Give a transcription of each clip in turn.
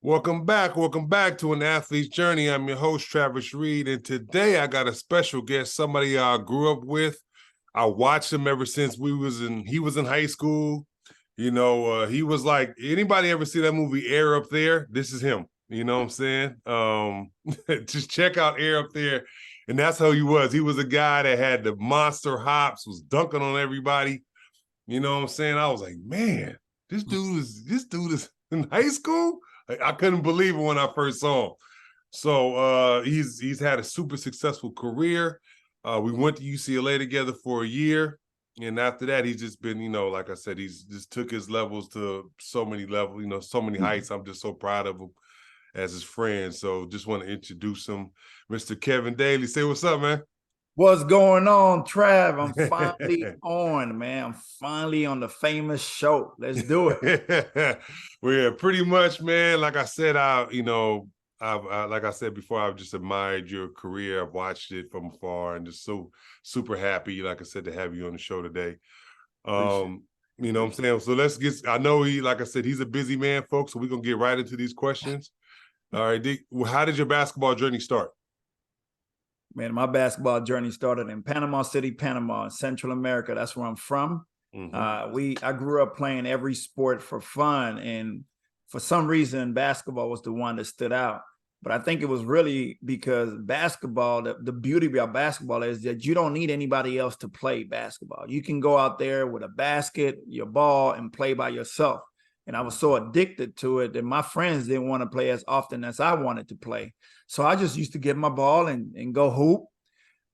Welcome back. Welcome back to An Athlete's Journey. I'm your host, Travis Reed, and today I got a special guest, somebody I grew up with. I watched him ever since he was in high school. He was like, anybody ever see that movie Air Up There? This is him. You know what I'm saying? Just check out Air Up There. And that's how he was. He was a guy that had the monster hops, was dunking on everybody. You know what I'm saying? I was like, man, this dude is in high school. I couldn't believe it when I first saw him. So he's had a super successful career. We went to UCLA together for a year. And after that, he's just been, like I said, he's just took his levels to so many levels, so many heights. I'm just so proud of him as his friend. So just want to introduce him, Mr. Kevin Daley. Say what's up, man. What's going on, Trav? I'm finally on, man. I'm finally on the famous show. Let's do it. Well, pretty much, man. Like I said, like I said before, I've just admired your career. I've watched it from afar and just so super happy, like I said, to have you on the show today. You know what I'm saying? So I know like I said, he's a busy man, folks. So we're gonna get right into these questions. All right, how did your basketball journey start? Man, my basketball journey started in Panama City, Panama, Central America. That's where I'm from. I grew up playing every sport for fun, and for some reason, basketball was the one that stood out. But I think it was really because basketball, the beauty about basketball is that you don't need anybody else to play basketball. You can go out there with a basket, your ball, and play by yourself. And I was so addicted to it that my friends didn't want to play as often as I wanted to play. So I just used to get my ball and go hoop.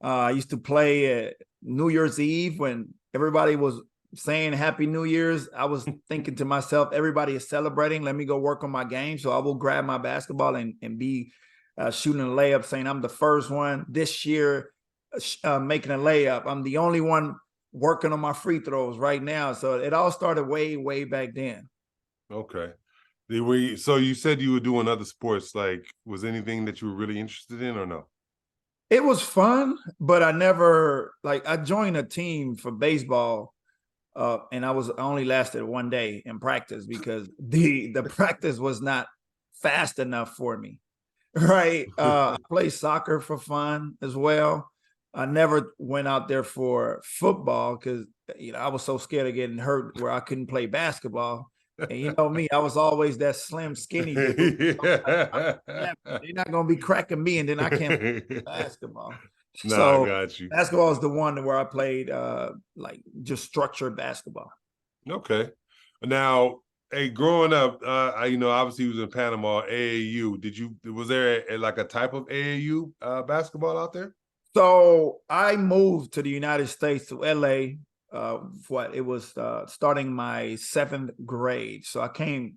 I used to play New Year's Eve when everybody was saying Happy New Year's. I was thinking to myself, everybody is celebrating. Let me go work on my game. So I will grab my basketball and be shooting a layup, saying I'm the first one this year making a layup. I'm the only one working on my free throws right now. So it all started way, way back then. Okay. So you said you were doing other sports. Like, was anything that you were really interested in or no? It was fun, but I joined a team for baseball, and I only lasted one day in practice because the practice was not fast enough for me. Right. I played soccer for fun as well. I never went out there for football because I was so scared of getting hurt where I couldn't play basketball. And you know me, I was always that slim, skinny dude. They're not gonna be cracking me, and then I can't play basketball. I got you. Basketball is the one where I played like just structured basketball. Okay. Now, hey, growing up, obviously you was in Panama, AAU. Was there like a type of AAU basketball out there? So I moved to the United States, to LA. It was starting my 7th grade. So I came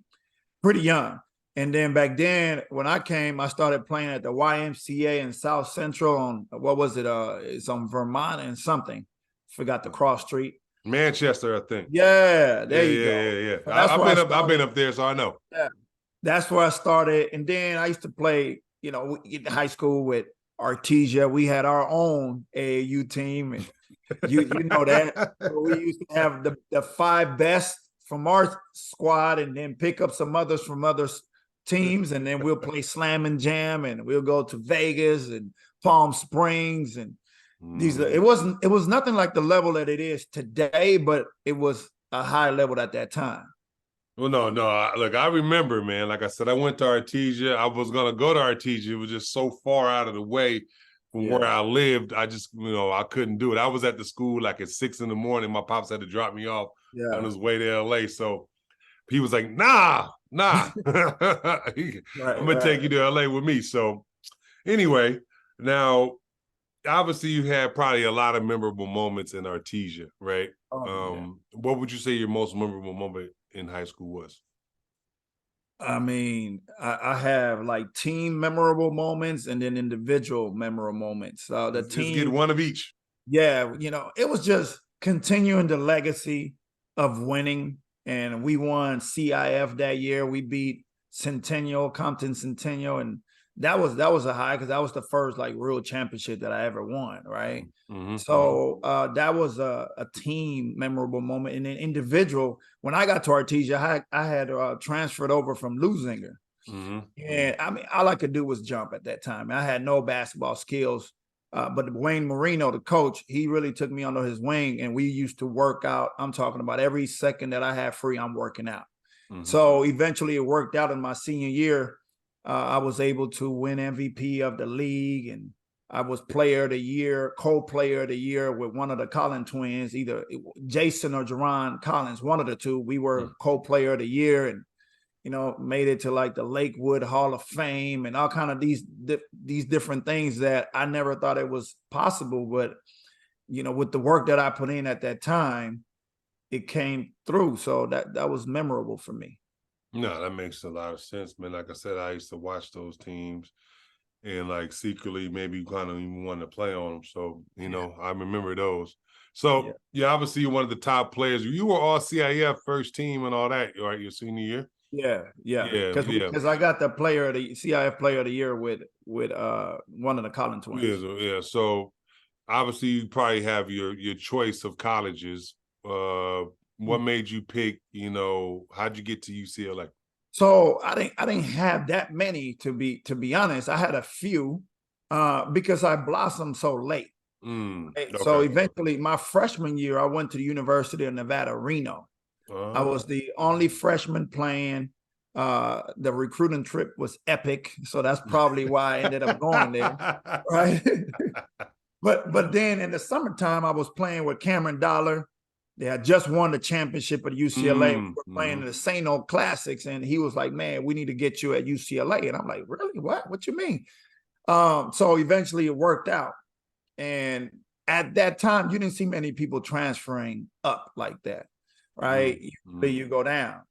pretty young. And then back then, when I came, I started playing at the YMCA in South Central on, it's on Vermont and something. Forgot the cross street. Manchester, I think. Yeah, there you go. Yeah. So I've been up there, so I know. Yeah, that's where I started. And then I used to play, in high school with Artesia. We had our own AAU team, and you know that. So we used to have the 5 best from our squad, and then pick up some others from other teams, and then we'll play slam and jam, and we'll go to Vegas and Palm Springs, and it was nothing like the level that it is today, but it was a high level at that time. Well, no. Look, I remember, man. Like I said, I went to Artesia. I was gonna go to Artesia. It was just so far out of the way from where I lived. I just, I couldn't do it. I was at the school like at 6 a.m. My pops had to drop me off on his way to LA. So he was like, nah. I'm gonna take you to LA with me. So anyway, now obviously you had probably a lot of memorable moments in Artesia, right? What would you say your most memorable moment in high school was? I mean, I have like team memorable moments and then individual memorable moments. Let's get one of each. Yeah, it was just continuing the legacy of winning. And we won CIF that year. We beat Compton Centennial, and that was a high because that was the first like real championship that I ever won, right? So that was a team memorable moment. And then individual, when I got to Artesia, I had transferred over from Lusinger. And I mean, all I could do was jump at that time. I had no basketball skills. But Wayne Marino, the coach, he really took me under his wing, and we used to work out. I'm talking about every second that I had free, I'm working out. So eventually it worked out in my senior year. I was able to win MVP of the league, and I was player of the year, co-player of the year with one of the Collins twins, either Jason or Jerron Collins, one of the two. We were co-player of the year, and made it to like the Lakewood Hall of Fame and all kind of these different things that I never thought it was possible. But, with the work that I put in at that time, it came through. So that was memorable for me. No, that makes a lot of sense, man. Like I said, I used to watch those teams and like secretly maybe kind of even wanted to play on them. So, I remember those. So, obviously you're one of the top players. You were all CIF first team and all that, right? Your senior year? Yeah. Because I got the CIF player of the year with one of the Collins twins. Yeah. So obviously you probably have your choice of colleges. What made you pick? How'd you get to UCLA? So I didn't have that many, to be honest. I had a few because I blossomed so late. Okay. So eventually, my freshman year, I went to the University of Nevada, Reno. I was the only freshman playing. The recruiting trip was epic, so that's probably why I ended up going there, right? but then in the summertime, I was playing with Cameron Dollar. They had just won the championship at UCLA. We were playing in the St. O Classics, and he was like, "Man, we need to get you at UCLA." And I'm like, "Really? What you mean?" So eventually, it worked out. And at that time, you didn't see many people transferring up like that. Right? You go down.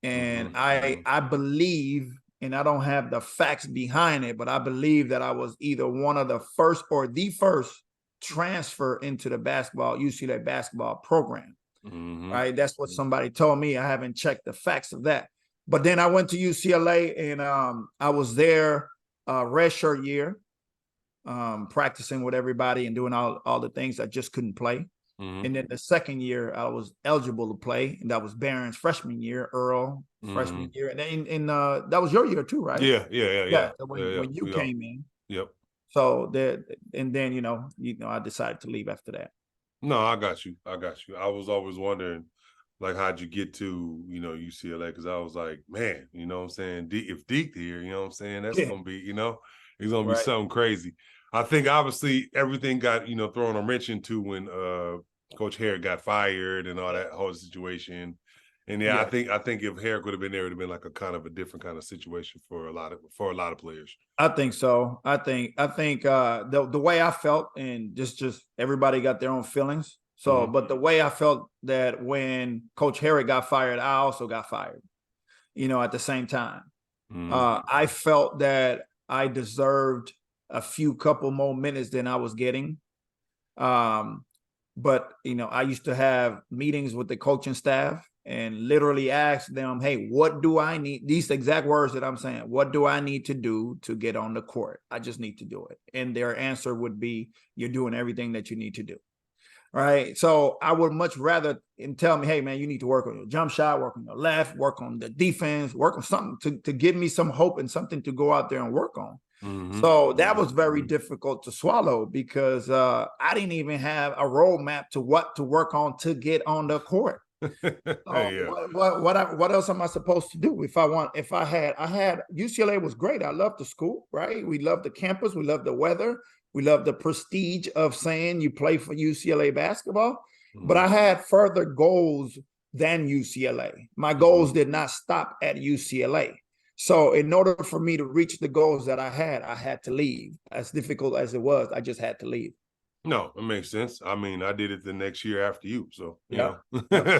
And I believe, and I don't have the facts behind it, but I believe that I was either one of the first or the first transfer into the UCLA basketball program. Right? That's what somebody told me. I haven't checked the facts of that. But then I went to UCLA, and I was there redshirt year, practicing with everybody and doing all the things I just couldn't play. And then the second year I was eligible to play, and that was Barron's freshman year, Earl freshman year, and then that was your year too, right? Yeah. So when you came in, So and then I decided to leave after that. No, I got you. I was always wondering, like, how'd you get to UCLA? Because I was like, man, what I'm saying? If Deke here, what I'm saying? That's gonna be, it's gonna be something crazy. I think obviously everything got thrown a wrench into when Coach Herrick got fired and all that whole situation. And I think if Herrick would have been there, it would have been like a kind of a different kind of situation for a lot of players. I think so. I think the way I felt, and just everybody got their own feelings. So, but the way I felt that when Coach Herrick got fired, I also got fired. At the same time, I felt that I deserved a couple more minutes than I was getting. But I used to have meetings with the coaching staff and literally ask them, "Hey, what do I need?" These exact words that I'm saying. What do I need to do to get on the court? I just need to do it. And their answer would be, "You're doing everything that you need to do." Right. So I would much rather tell me, "Hey, man, you need to work on your jump shot, work on your left, work on the defense, work on something to give me some hope and something to go out there and work on." So that was very difficult to swallow because I didn't even have a roadmap to what to work on to get on the court. What else am I supposed to do? I had UCLA was great. I loved the school, right? We loved the campus, we loved the weather, we loved the prestige of saying you play for UCLA basketball. But I had further goals than UCLA. My goals did not stop at UCLA. So in order for me to reach the goals that I had to leave. As difficult as it was, I just had to leave. No, it makes sense. I mean, I did it the next year after you, so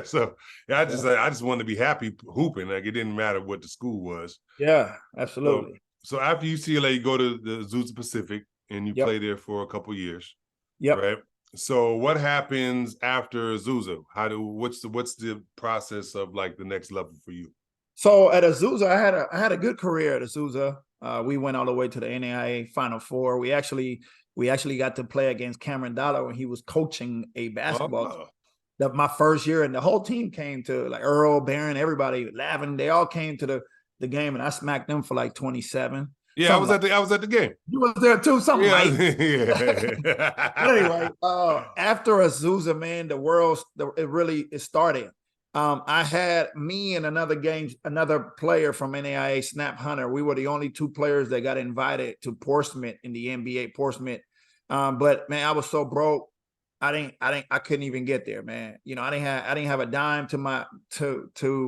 so I just wanted to be happy hooping. Like it didn't matter what the school was. Yeah, absolutely. So after UCLA, you go to the Azusa Pacific and you play there for a couple years. Right. So what happens after Azusa? What's the process of like the next level for you? So at Azusa, I had a good career at Azusa. We went all the way to the NAIA Final Four. We actually got to play against Cameron Dollar when he was coaching a basketball team. That my first year, and the whole team came to, like Earl, Barron, everybody, Lavin, they all came to the game, and I smacked them for like 27. Yeah, I was at the game. You was there too, something Yeah, like. yeah. But anyway, after Azusa, man, it started. I had me and another player from NAIA, Snap Hunter. We were the only two players that got invited to Portsmouth in the NBA Portsmouth. But man, I was so broke. I couldn't even get there, man. You know, I didn't have a dime to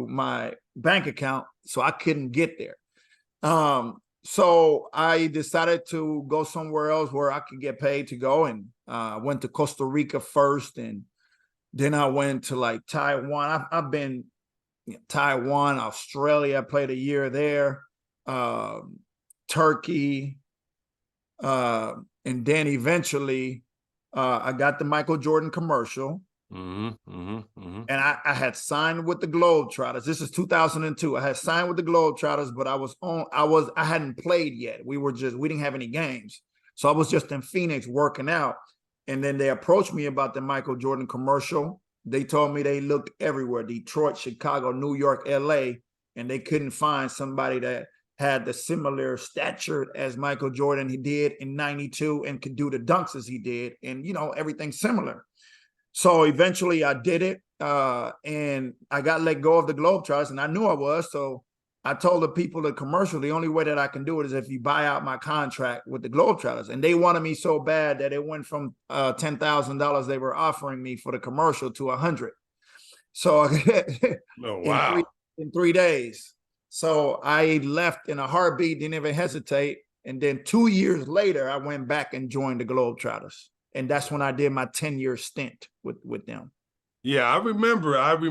my bank account, so I couldn't get there. So I decided to go somewhere else where I could get paid to go, and went to Costa Rica first, and then I went to like Taiwan. I've been Taiwan, Australia. I played a year there, Turkey, and then eventually I got the Michael Jordan commercial. And I had signed with the Globetrotters. This is 2002. I had signed with the Globetrotters, but I hadn't played yet. We didn't have any games. So I was just in Phoenix working out. And then they approached me about the Michael Jordan commercial. They told me they looked everywhere, Detroit, Chicago, New York, LA, and they couldn't find somebody that had the similar stature as Michael Jordan he did in 92 and could do the dunks as he did, and everything similar. So eventually I did it, and I got let go of the Globetrotters, and I knew I was. So I told the people the commercial, the only way that I can do it is if you buy out my contract with the Globetrotters. And they wanted me so bad that it went from $10,000 they were offering me for the commercial to $100,000. So oh, wow. in 3 days. So I left in a heartbeat, didn't even hesitate. And then 2 years later, I went back and joined the Globetrotters. And that's when I did my 10-year stint with them. Yeah, I remember actually, I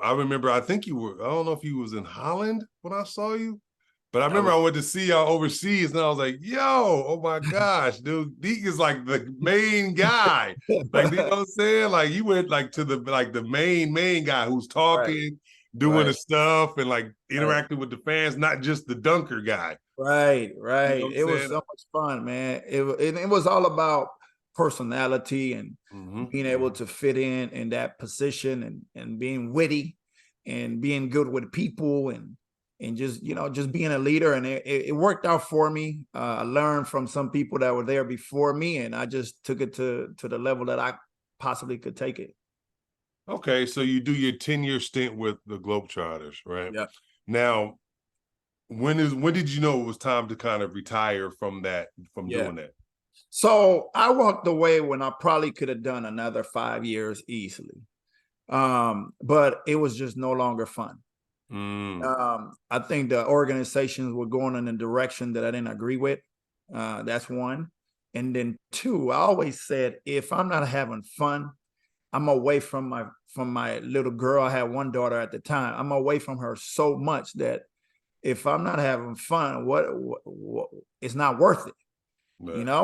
remember, I think I don't know if you was in Holland when I saw you, but I remember I went to see y'all overseas, and I was like, yo, oh my gosh, dude, Deke is like the main guy. Like, you know what I'm saying? Like, you went like to the main guy who's talking, doing the stuff, and like interacting with the fans, not just the dunker guy. Right. You know it was so much fun, man. It was all about personality and being able to fit in that position, and being witty and being good with people, and just being a leader. And it worked out for me. I learned from some people that were there before me, and I just took it to the level that I possibly could take it. Okay, so you do your 10-year stint with the Globetrotters, right? Yeah. Now, when did you know it was time to kind of retire from doing that? So I walked away when I probably could have done another 5 years easily. But it was just no longer fun. I think the organizations were going in a direction that I didn't agree with. That's one. And then two, I always said, if I'm not having fun, I'm away from my little girl. I had one daughter at the time. I'm away from her so much that if I'm not having fun, what it's not worth it.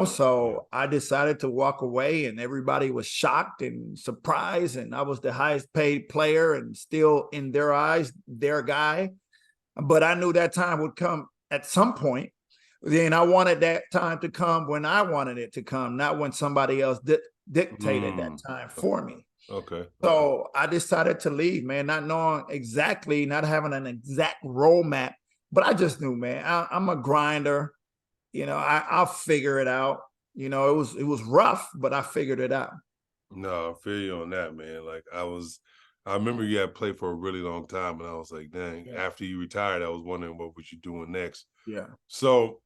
So I decided to walk away, and everybody was shocked and surprised. And I was the highest paid player, and still in their eyes, their guy. But I knew that time would come at some point. Then I wanted that time to come when I wanted it to come, not when somebody else dictated that time for me. Okay. So I decided to leave, man, not knowing exactly, not having an exact roadmap, but I just knew, man, I'm a grinder. I'll figure it out. It was rough, but I figured it out. No, I feel you on that, man. Like, I remember you had played for a really long time, and I was like, dang, after you retired, I was wondering what was you doing next. Yeah. So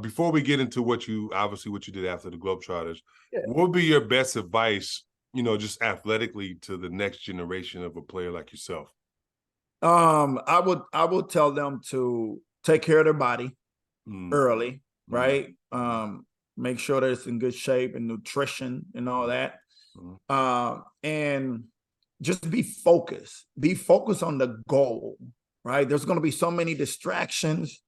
before we get into what you did after the Globetrotters, what would be your best advice, just athletically, to the next generation of a player like yourself? I would tell them to take care of their body early, right? Make sure that it's in good shape, and nutrition and all that. And just be focused. Be focused on the goal, right? There's going to be so many distractions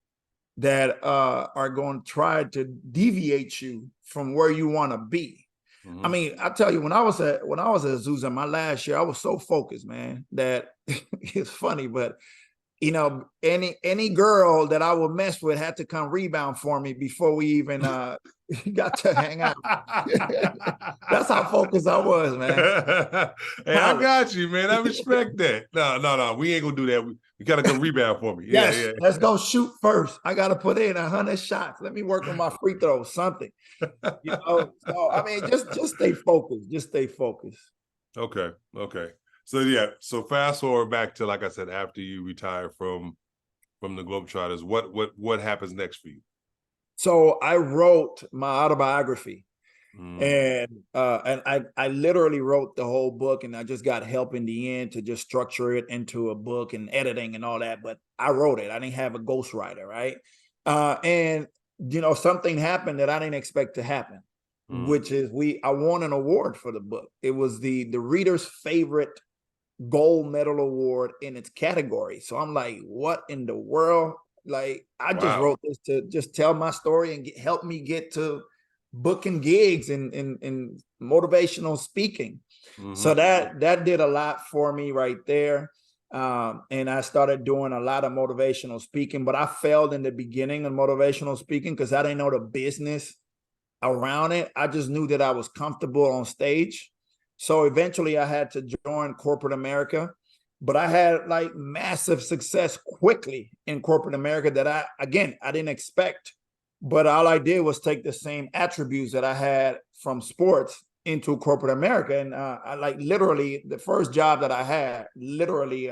that are going to try to deviate you from where you want to be. I mean, I tell you, when I was at Azusa my last year, I was so focused, man, that it's funny, but any girl that I would mess with had to come rebound for me before we even You got to hang out. That's how focused I was, man. Hey, I got you, man. I respect that. No. We ain't gonna do that. You gotta go rebound for me. Yes, Yeah. let's go shoot first. I gotta put in 100 shots. Let me work on my free throws, something. So I mean, just stay focused. Just stay focused. Okay. So yeah, so fast forward back to, like I said, after you retire from the Globetrotters, what happens next for you? So I wrote my autobiography. Mm. And I literally wrote the whole book, and I just got help in the end to just structure it into a book and editing and all that. But I wrote it. I didn't have a ghostwriter, right? And something happened that I didn't expect to happen, which is I won an award for the book. It was the reader's favorite gold medal award in its category. So I'm like, what in the world? Like, I just wrote this to just tell my story and help me get to booking gigs and motivational speaking. So that did a lot for me right there. And I started doing a lot of motivational speaking, but I failed in the beginning of motivational speaking because I didn't know the business around it. I just knew that I was comfortable on stage. So eventually I had to join corporate America, but I had like massive success quickly in corporate America that I didn't expect. But all I did was take the same attributes that I had from sports into corporate America. And I like literally the first job that I had, literally,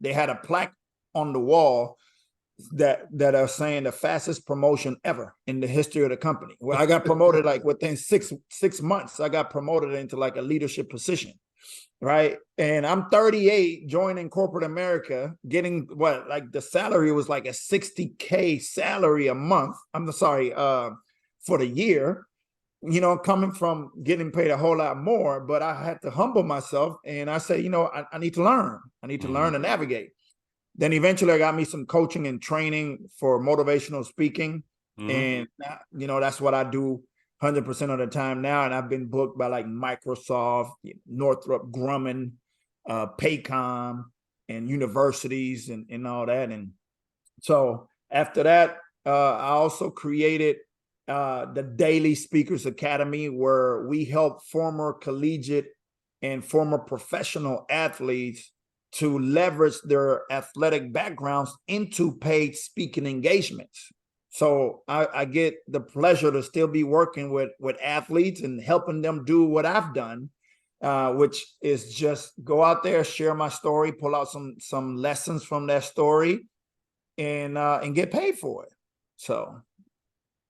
they had a plaque on the wall that are saying the fastest promotion ever in the history of the company. Well, I got promoted like within six months. I got promoted into like a leadership position, right? And I'm 38, joining corporate America, getting what, like the salary was like a 60K salary a month. I'm sorry, for the year, coming from getting paid a whole lot more. But I had to humble myself, and I said, I need to learn. I need to learn to navigate. Then eventually I got me some coaching and training for motivational speaking. And, that's what I do 100% of the time now. And I've been booked by like Microsoft, Northrop Grumman, Paycom, and universities and all that. And so after that, I also created the Daily Speakers Academy, where we help former collegiate and former professional athletes to leverage their athletic backgrounds into paid speaking engagements. So I get the pleasure to still be working with athletes and helping them do what I've done, which is just go out there, share my story, pull out some lessons from that story, and get paid for it. So,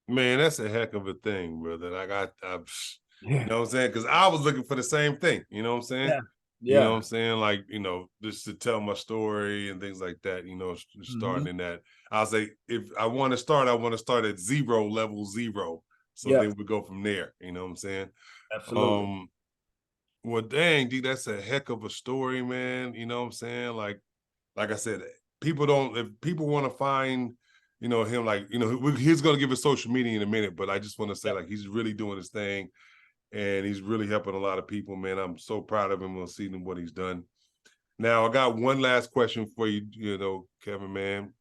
man, that's a heck of a thing, brother. Like you know what I'm saying? Because I was looking for the same thing. You know what I'm saying? Yeah. You know what I'm saying? Like, just to tell my story and things like that, starting in that. I'll say, if I want to start at level zero. So then we go from there. You know what I'm saying? Absolutely. Well, dang, D, that's a heck of a story, man. You know what I'm saying? Like I said, if people want to find, him, like, he's going to give us social media in a minute, but I just want to say, like, he's really doing his thing. And he's really helping a lot of people, man. I'm so proud of him on seeing what he's done. Now, I got one last question for you, Kevin, man.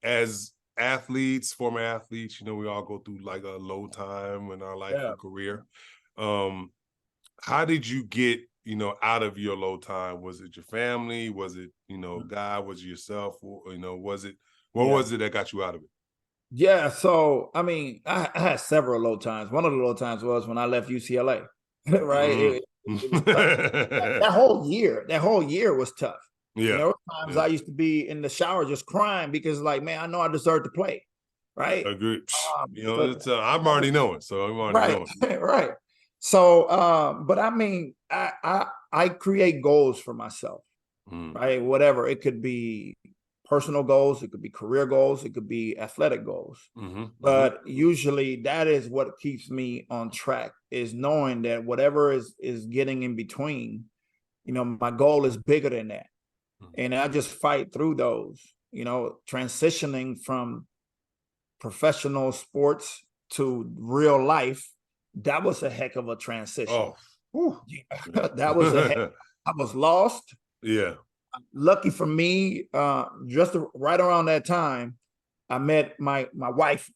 As athletes, former athletes, we all go through like a low time in our life or career. How did you get, out of your low time? Was it your family? Was it, God? Was it yourself? What was it that got you out of it? Yeah, so I mean, I had several low times. One of the low times was when I left UCLA, right? It was tough. That whole year was tough. Yeah. There were times I used to be in the shower just crying because, like, man, I know I deserve to play, right? Agreed. I'm already knowing, so I'm already knowing. Right. So, but I mean, I create goals for myself, right? Whatever it could be, personal goals, it could be career goals, it could be athletic goals. But usually that is what keeps me on track, is knowing that whatever is getting in between, my goal is bigger than that. And I just fight through those, transitioning from professional sports to real life. That was a heck of a transition. That was I was lost. Yeah. Lucky for me, just right around that time, I met my wife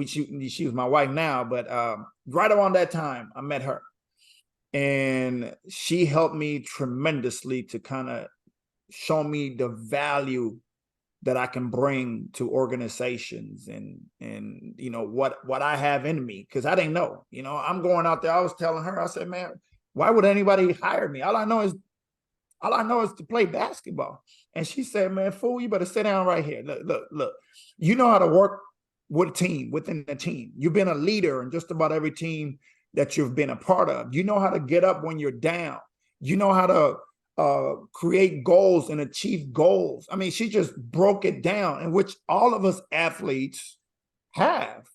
She was my wife now, but right around that time, I met her. And she helped me tremendously to kind of show me the value that I can bring to organizations and what I have in me, because I didn't know. I'm going out there. I was telling her, I said, man, why would anybody hire me? All I know is to play basketball. And she said, man, fool, you better sit down right here. Look. You know how to work with a team, within a team. You've been a leader in just about every team that you've been a part of. You know how to get up when you're down. You know how to create goals and achieve goals. I mean, she just broke it down, in which all of us athletes have,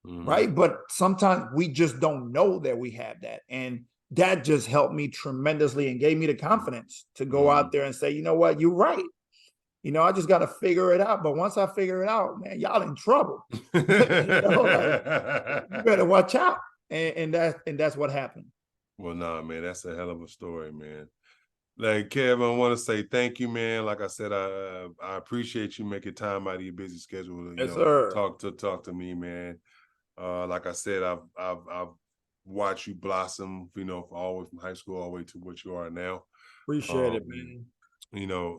right? But sometimes we just don't know that we have that. And that just helped me tremendously and gave me the confidence to go out there and say, you know what, you're right. I just got to figure it out. But once I figure it out, man, y'all in trouble. You better watch out. And that's what happened. Well, nah, man, that's a hell of a story, man. Like, Kevin, I want to say thank you, man. Like I said, I appreciate you making time out of your busy schedule to talk to me, man. Like I said, I've watched you blossom, all the way from high school all the way to what you are now. Appreciate it, man.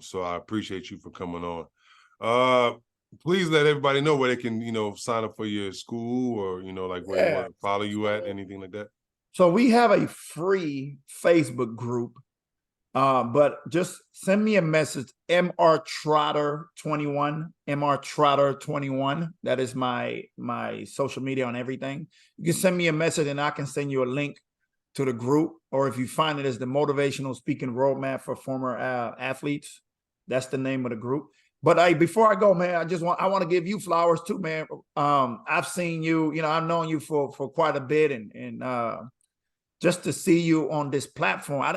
So I appreciate you for coming on. Please let everybody know where they can, sign up for your school, or like where they want to follow you at, anything like that. So we have a free Facebook group. But just send me a message, MR Trotter 21, MR Trotter 21. That is my social media on everything. You can send me a message and I can send you a link to the group. Or if you find it as the Motivational Speaking Roadmap for Former Athletes, that's the name of the group. But before I go, man, I want to give you flowers too, man. I've seen you, I've known you for quite a bit, and just to see you on this platform, I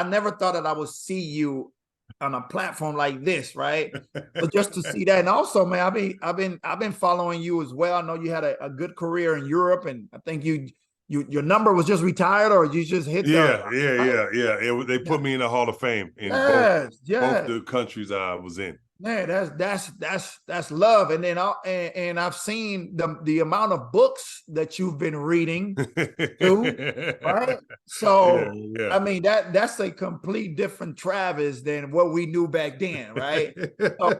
never thought that I would see you on a platform like this, right? But just to see that, and also, man, I've been following you as well. I know you had a good career in Europe, and I think your number was just retired, or you just hit. Yeah. They put me in the Hall of Fame in both the countries I was in. Man, that's love. And then and I've seen the amount of books that you've been reading too, right? So I mean that's a complete different Travis than what we knew back then, right? So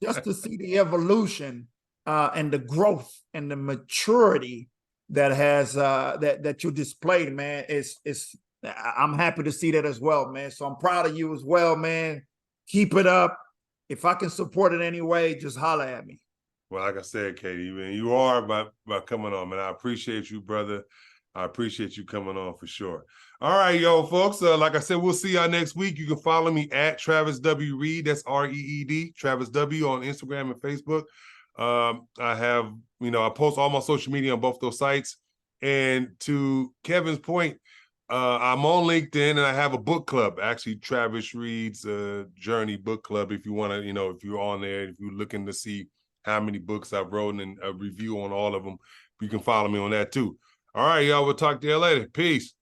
just to see the evolution and the growth and the maturity that has that you displayed, man, I'm happy to see that as well, man. So I'm proud of you as well, man. Keep it up. If I can support it anyway, just holler at me. Well, like I said, Katie, man, you are by coming on, man. I appreciate you, brother. I appreciate you coming on for sure. All right, yo, folks. Like I said, we'll see y'all next week. You can follow me at Travis W. Reed. That's REED, Travis W. on Instagram and Facebook. I have, I post all my social media on both those sites. And to Kevin's point, I'm on LinkedIn, and I have a book club, actually, Travis Reed's Journey Book Club. If you want to, if you're on there, if you're looking to see how many books I've written and a review on all of them, you can follow me on that too. All right, y'all, we'll talk to you later. Peace.